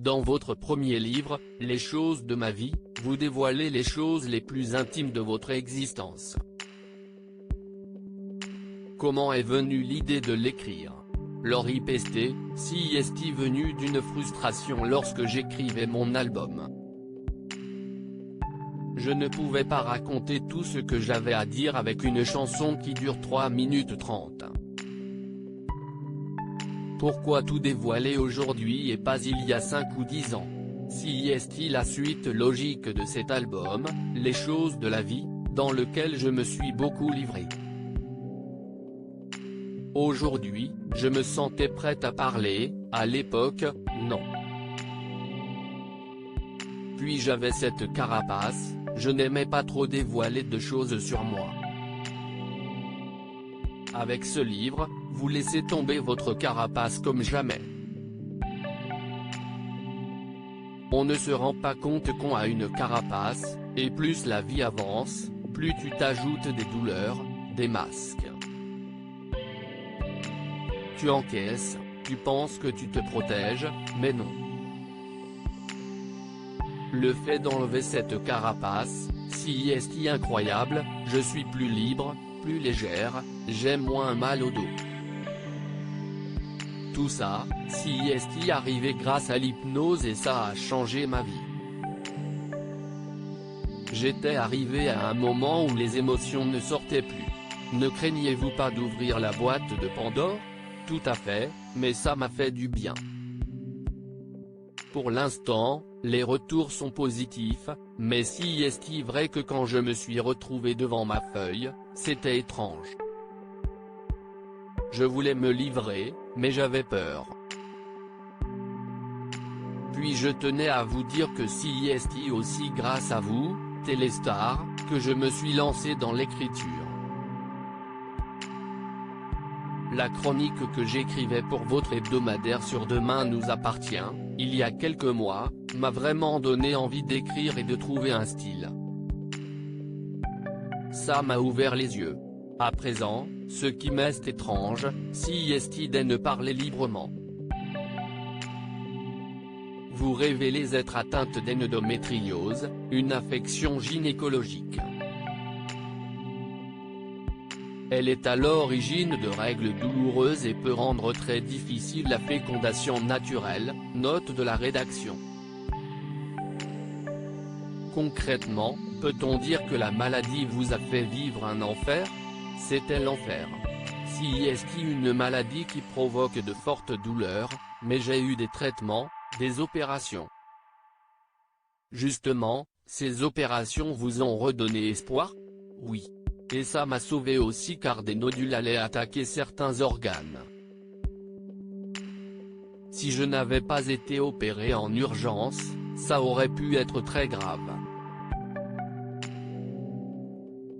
Dans votre premier livre, Les choses de ma vie, vous dévoilez les choses les plus intimes de votre existence. Comment est venue l'idée de l'écrire? Laurie Pestet, si est-il venu d'une frustration lorsque j'écrivais mon album. Je ne pouvais pas raconter tout ce que j'avais à dire avec une chanson qui dure 3 minutes 30. Pourquoi tout dévoiler aujourd'hui et pas il y a 5 ou 10 ans? Si est-il la suite logique de cet album, Les choses de la vie, dans lequel je me suis beaucoup livré. Aujourd'hui, je me sentais prête à parler, à l'époque, non. Puis j'avais cette carapace, je n'aimais pas trop dévoiler de choses sur moi. Avec ce livre, vous laissez tomber votre carapace comme jamais. On ne se rend pas compte qu'on a une carapace, et plus la vie avance, plus tu t'ajoutes des douleurs, des masques. Tu encaisses, tu penses que tu te protèges, mais non. Le fait d'enlever cette carapace, si est incroyable, je suis plus libre, plus légère, j'ai moins mal au dos. Tout ça, si est arrivé grâce à l'hypnose et ça a changé ma vie. J'étais arrivé à un moment où les émotions ne sortaient plus. Ne craignez-vous pas d'ouvrir la boîte de Pandore? Tout à fait, mais ça m'a fait du bien. Pour l'instant, les retours sont positifs, mais si est-il vrai que quand je me suis retrouvé devant ma feuille, c'était étrange. Je voulais me livrer, mais j'avais peur. Puis je tenais à vous dire que si est aussi grâce à vous, Téléstar, que je me suis lancé dans l'écriture. La chronique que j'écrivais pour votre hebdomadaire sur Demain nous appartient, il y a quelques mois, m'a vraiment donné envie d'écrire et de trouver un style. Ça m'a ouvert les yeux. À présent, ce qui m'est étrange, si est de parler librement. Vous révélez être atteinte d'endométriose, une affection gynécologique. Elle est à l'origine de règles douloureuses et peut rendre très difficile la fécondation naturelle, note de la rédaction. Concrètement, peut-on dire que la maladie vous a fait vivre un enfer? C'était l'enfer. Si est une maladie qui provoque de fortes douleurs, mais j'ai eu des traitements, des opérations. Justement, ces opérations vous ont redonné espoir? Oui. Et ça m'a sauvé aussi car des nodules allaient attaquer certains organes. Si je n'avais pas été opéré en urgence, ça aurait pu être très grave.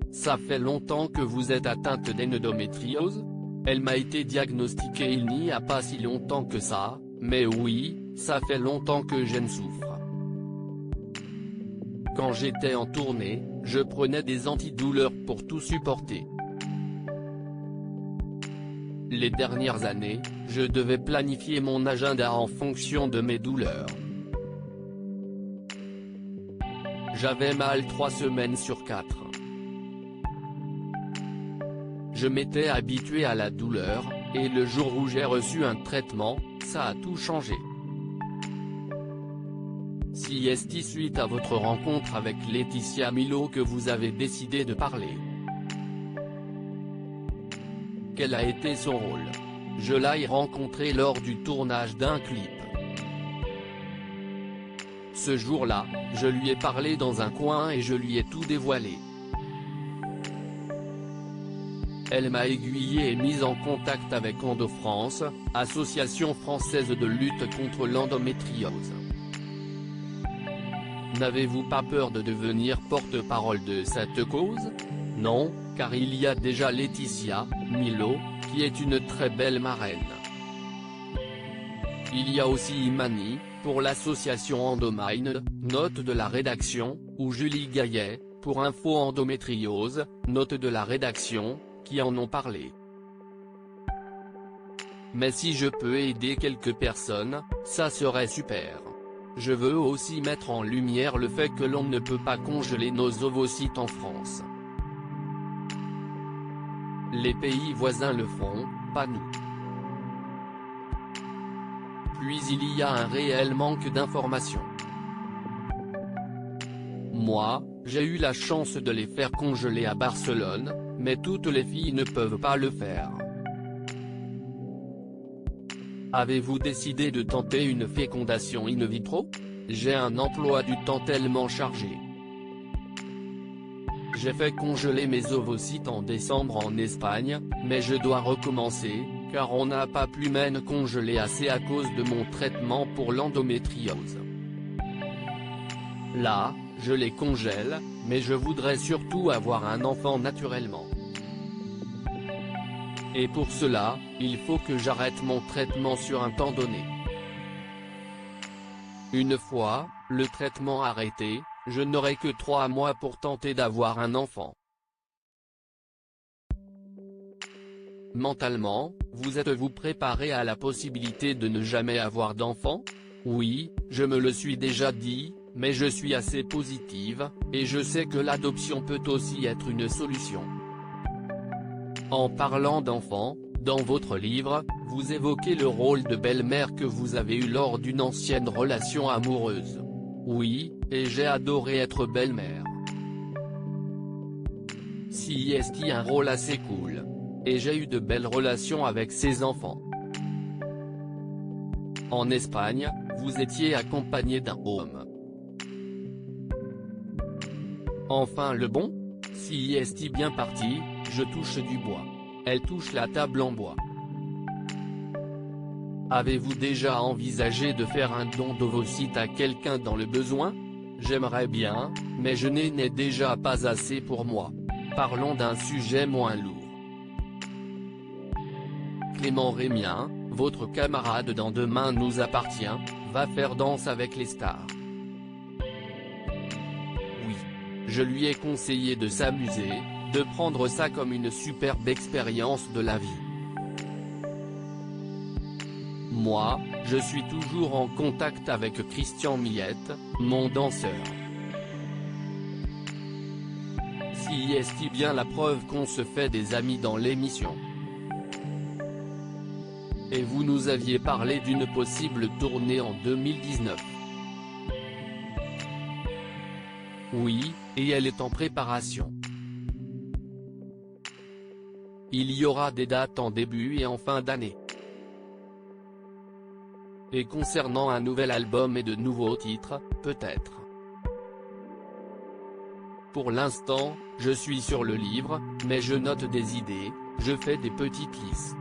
Ça fait longtemps que vous êtes atteinte d'endométriose? Elle m'a été diagnostiquée il n'y a pas si longtemps que ça, mais oui, ça fait longtemps que j'en souffre. Quand j'étais en tournée, je prenais des antidouleurs pour tout supporter. Les dernières années, je devais planifier mon agenda en fonction de mes douleurs. J'avais mal 3 semaines sur 4. Je m'étais habitué à la douleur, et le jour où j'ai reçu un traitement, ça a tout changé. Si est suite à votre rencontre avec Laetitia Milo que vous avez décidé de parler. Quel a été son rôle? Je l'ai rencontré lors du tournage d'un clip. Ce jour-là, je lui ai parlé dans un coin et je lui ai tout dévoilé. Elle m'a aiguillé et mise en contact avec EndoFrance, association française de lutte contre l'endométriose. N'avez-vous pas peur de devenir porte-parole de cette cause? Non, car il y a déjà Laetitia Milo, qui est une très belle marraine. Il y a aussi Imani, pour l'association Endomind, note de la rédaction, ou Julie Gaillet, pour Info Endométriose, note de la rédaction, qui en ont parlé. Mais si je peux aider quelques personnes, ça serait super. je veux aussi mettre en lumière le fait que l'on ne peut pas congeler nos ovocytes en France. Les pays voisins le font, pas nous. Puis il y a un réel manque d'informations. Moi, j'ai eu la chance de les faire congeler à Barcelone, mais toutes les filles ne peuvent pas le faire. Avez-vous décidé de tenter une fécondation in vitro? J'ai un emploi du temps tellement chargé. J'ai fait congeler mes ovocytes en décembre en Espagne, mais je dois recommencer, car on n'a pas pu m'en congeler assez à cause de mon traitement pour l'endométriose. Là, je les congèle, mais je voudrais surtout avoir un enfant naturellement. Et pour cela, il faut que j'arrête mon traitement sur un temps donné. Une fois, le traitement arrêté, je n'aurai que 3 mois pour tenter d'avoir un enfant. Mentalement, vous êtes-vous préparé à la possibilité de ne jamais avoir d'enfant? Oui, je me le suis déjà dit, mais je suis assez positive, et je sais que l'adoption peut aussi être une solution. En parlant d'enfants, dans votre livre, vous évoquez le rôle de belle-mère que vous avez eu lors d'une ancienne relation amoureuse. Oui, et j'ai adoré être belle-mère. Si est un rôle assez cool. Et j'ai eu de belles relations avec ses enfants. En Espagne, vous étiez accompagné d'un homme. Enfin le bon? Si est bien parti, je touche du bois. Elle touche la table en bois. Avez-vous déjà envisagé de faire un don d'ovocytes à quelqu'un dans le besoin? J'aimerais bien, mais je n'en ai déjà pas assez pour moi. Parlons d'un sujet moins lourd. Clément Rémien, votre camarade dans Demain nous appartient, va faire Danse avec les stars. Oui. Je lui ai conseillé de s'amuser, de prendre ça comme une superbe expérience de la vie. Moi, je suis toujours en contact avec Christian Millette, mon danseur. Si est bien la preuve qu'on se fait des amis dans l'émission. Et vous nous aviez parlé d'une possible tournée en 2019. Oui, et elle est en préparation. Il y aura des dates en début et en fin d'année. Et concernant un nouvel album et de nouveaux titres, peut-être. Pour l'instant, je suis sur le livre, mais je note des idées, je fais des petites listes.